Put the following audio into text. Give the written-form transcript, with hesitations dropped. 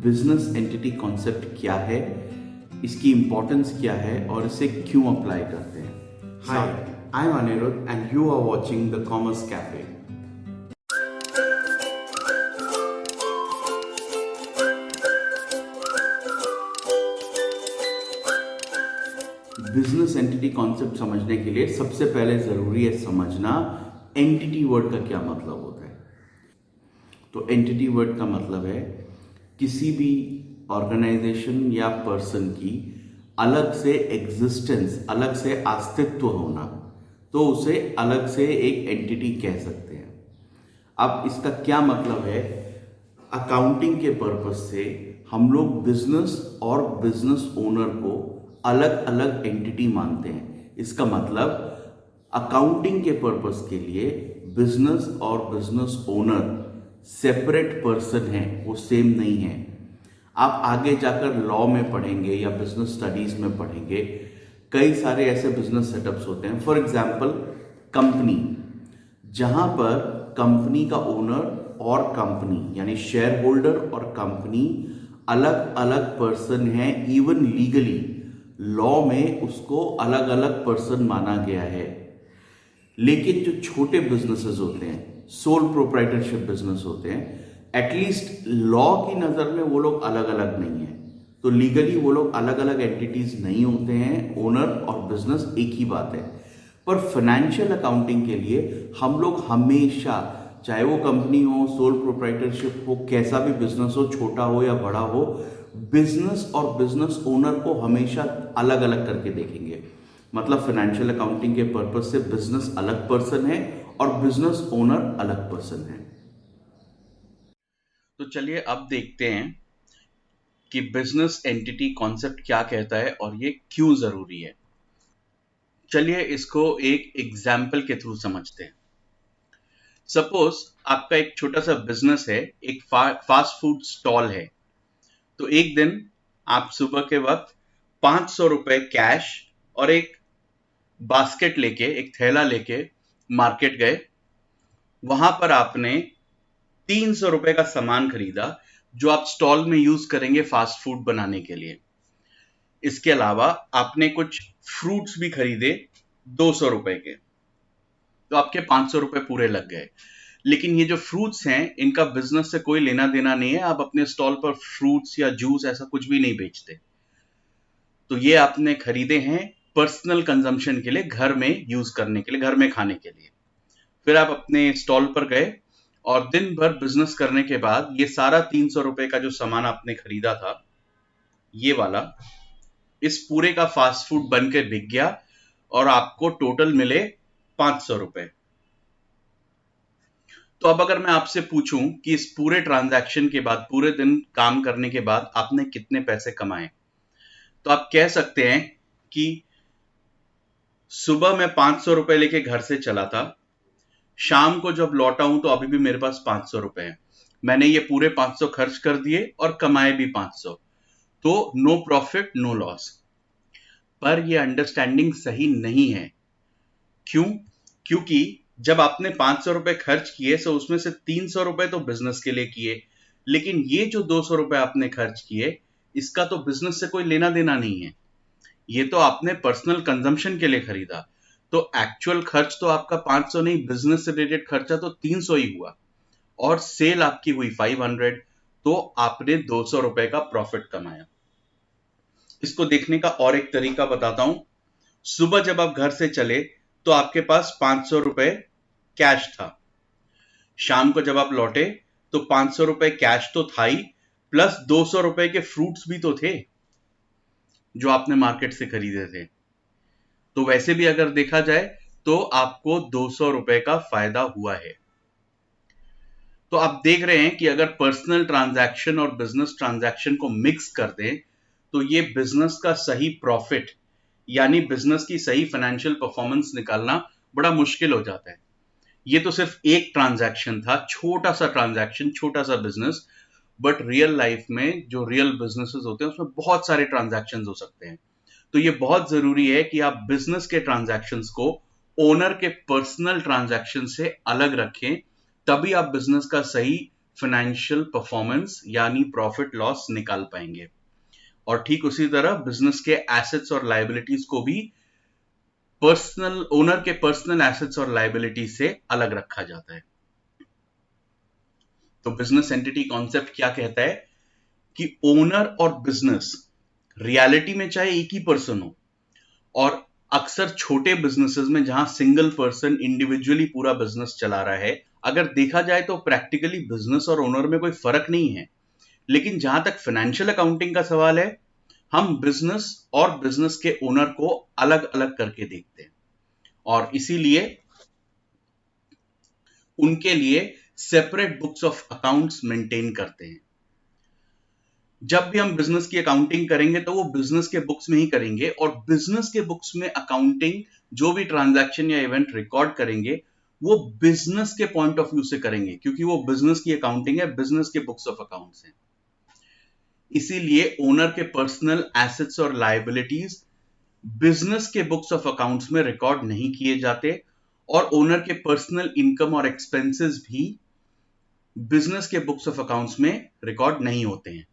Business entity concept क्या है, इसकी इंपॉर्टेंस क्या है और इसे क्यों अप्लाई करते हैं। Hi, I am Anirudh and you are watching the Commerce Cafe. Business entity concept समझने के लिए सबसे पहले जरूरी है समझना एंटिटी वर्ड का क्या मतलब होता है। तो एंटिटी वर्ड का मतलब है किसी भी ऑर्गेनाइजेशन या पर्सन की अलग से एग्जिस्टेंस, अलग से अस्तित्व होना, तो उसे अलग से एक एंटिटी कह सकते हैं। अब इसका क्या मतलब है, अकाउंटिंग के पर्पस से हम लोग बिजनेस और बिजनेस ओनर को अलग अलग एंटिटी मानते हैं। इसका मतलब अकाउंटिंग के पर्पस के लिए बिजनेस और बिजनेस ओनर सेपरेट पर्सन है, वो सेम नहीं है। आप आगे जाकर लॉ में पढ़ेंगे या बिजनेस स्टडीज में पढ़ेंगे, कई सारे ऐसे बिजनेस सेटअप्स होते हैं। फॉर एग्जांपल कंपनी, जहां पर कंपनी का ओनर और कंपनी यानी शेयर होल्डर और कंपनी अलग अलग पर्सन है। इवन लीगली लॉ में उसको अलग अलग पर्सन माना गया है। लेकिन जो छोटे बिजनेसेस होते हैं, सोल प्रोप्राइटरशिप बिजनेस होते हैं, एटलीस्ट लॉ की नज़र में वो लोग अलग अलग नहीं है। तो लीगली वो लोग अलग अलग एंटिटीज नहीं होते हैं। ओनर और बिजनेस एक ही बात है। पर फाइनेंशियल अकाउंटिंग के लिए हम लोग हमेशा, चाहे वो कंपनी हो, सोल प्रोप्राइटरशिप हो, कैसा भी बिजनेस हो, छोटा हो या बड़ा हो, बिजनेस और बिजनेस ओनर को हमेशा अलग अलग करके देखेंगे। मतलब फाइनेंशियल अकाउंटिंग के पर्पस से बिजनेस अलग पर्सन है और बिजनेस ओनर अलग पर्सन है। तो चलिए अब देखते हैं कि बिजनेस एंटिटी कॉन्सेप्ट क्या कहता है और ये क्यों जरूरी है। चलिए इसको एक एग्जाम्पल के थ्रू समझते हैं। सपोज आपका एक छोटा सा बिजनेस है, एक फास्ट फूड स्टॉल है। तो एक दिन आप सुबह के वक्त 500 रुपए कैश और एक बास्केट लेके, एक थैला लेके मार्केट गए। वहां पर आपने 300 रुपए का सामान खरीदा जो आप स्टॉल में यूज करेंगे फास्ट फूड बनाने के लिए। इसके अलावा आपने कुछ फ्रूट्स भी खरीदे 200 रुपए के, तो आपके 500 रुपए पूरे लग गए। लेकिन ये जो फ्रूट्स हैं, इनका बिजनेस से कोई लेना देना नहीं है। आप अपने स्टॉल पर फ्रूट्स या जूस ऐसा कुछ भी नहीं बेचते। तो ये आपने खरीदे हैं पर्सनल कंजम्पशन के लिए, घर में यूज करने के लिए, घर में खाने के लिए। फिर आप अपने स्टॉल पर गए और दिन भर बिजनेस करने के बाद ये सारा 300 रुपए का जो सामान आपने खरीदा था, ये वाला, इस पूरे का फास्ट फूड बन के बिक गया और आपको टोटल मिले 500 रुपए। तो अब अगर मैं आपसे पूछूं कि इस पूरे ट्रांजैक्शन के बाद, पूरे दिन काम करने के बाद आपने कितने पैसे कमाए, तो आप कह सकते हैं कि सुबह मैं 500 रुपए लेके घर से चला था, शाम को जब लौटा हूं तो अभी भी मेरे पास 500 रुपए हैं। मैंने ये पूरे 500 खर्च कर दिए और कमाए भी 500। तो नो प्रॉफिट नो लॉस। पर ये अंडरस्टैंडिंग सही नहीं है। क्यों? क्योंकि जब आपने 500 रुपए खर्च किए तो उसमें से 300 रुपए तो बिजनेस के लिए किए, लेकिन ये जो 200 रुपए आपने खर्च किए, इसका तो बिजनेस से कोई लेना देना नहीं है। ये तो आपने पर्सनल कंजम्पशन के लिए खरीदा। तो एक्चुअल खर्च तो आपका 500 नहीं, बिजनेस से रिलेटेड खर्चा तो 300 ही हुआ। और सेल आपकी हुई 500, तो आपने 200 रुपए का प्रॉफिट कमाया। इसको देखने का और एक तरीका बताता हूं। सुबह जब आप घर से चले तो आपके पास 500 रुपए कैश था। शाम को जब आप लौटे तो 500 रुपए कैश तो था ही, प्लस 200 रुपए के फ्रूट्स भी तो थे जो आपने मार्केट से खरीदे थे। तो वैसे भी अगर देखा जाए तो आपको 200 रुपए का फायदा हुआ है। तो आप देख रहे हैं कि अगर पर्सनल ट्रांजैक्शन और बिजनेस ट्रांजैक्शन को मिक्स कर दें तो ये बिजनेस का सही प्रॉफिट, यानी बिजनेस की सही फाइनेंशियल परफॉर्मेंस निकालना बड़ा मुश्किल हो जाता है। ये तो सिर्फ एक ट्रांजैक्शन था, छोटा सा ट्रांजैक्शन, छोटा सा बिजनेस। बट रियल लाइफ में जो रियल बिजनेसेस होते हैं उसमें बहुत सारे ट्रांजैक्शंस हो सकते हैं। तो ये बहुत जरूरी है कि आप बिजनेस के ट्रांजैक्शंस को ओनर के पर्सनल ट्रांजैक्शन से अलग रखें, तभी आप बिजनेस का सही फाइनेंशियल परफॉर्मेंस यानी प्रॉफिट लॉस निकाल पाएंगे। और ठीक उसी तरह बिजनेस के एसेट्स और लायबिलिटीज को भी पर्सनल ओनर के पर्सनल एसेट्स और लायबिलिटीज से अलग रखा जाता है। तो बिजनेस एंटिटी कॉन्सेप्ट क्या कहता है कि ओनर और बिजनेस रियलिटी में चाहे एक ही पर्सन हो, और अक्सर छोटे बिजनेसेस में जहां सिंगल पर्सन इंडिविजुअली पूरा बिजनेस चला रहा है, अगर देखा जाए तो प्रैक्टिकली बिजनेस और ओनर में कोई फर्क नहीं है। लेकिन जहां तक फाइनेंशियल अकाउंटिंग का सवाल है, हम बिजनेस और बिजनेस के ओनर को अलग अलग करके देखते हैं और इसीलिए उनके लिए separate books of accounts maintain करते हैं। जब भी हम बिजनेस की अकाउंटिंग करेंगे तो वो बिजनेस के बुक्स में ही करेंगे, और बिजनेस के बुक्स में अकाउंटिंग जो भी ट्रांजैक्शन या इवेंट रिकॉर्ड करेंगे वो बिजनेस के पॉइंट ऑफ व्यू से करेंगे, क्योंकि वो बिजनेस की अकाउंटिंग है, बिजनेस के बुक्स ऑफ अकाउंट्स हैं। इसीलिए ओनर के पर्सनल एसेट्स और लायबिलिटीज बिजनेस के बुक्स ऑफ अकाउंट्स में रिकॉर्ड नहीं किए जाते, और ओनर के पर्सनल इनकम और एक्सपेंसेस भी बिजनेस के बुक्स ऑफ अकाउंट्स में रिकॉर्ड नहीं होते हैं।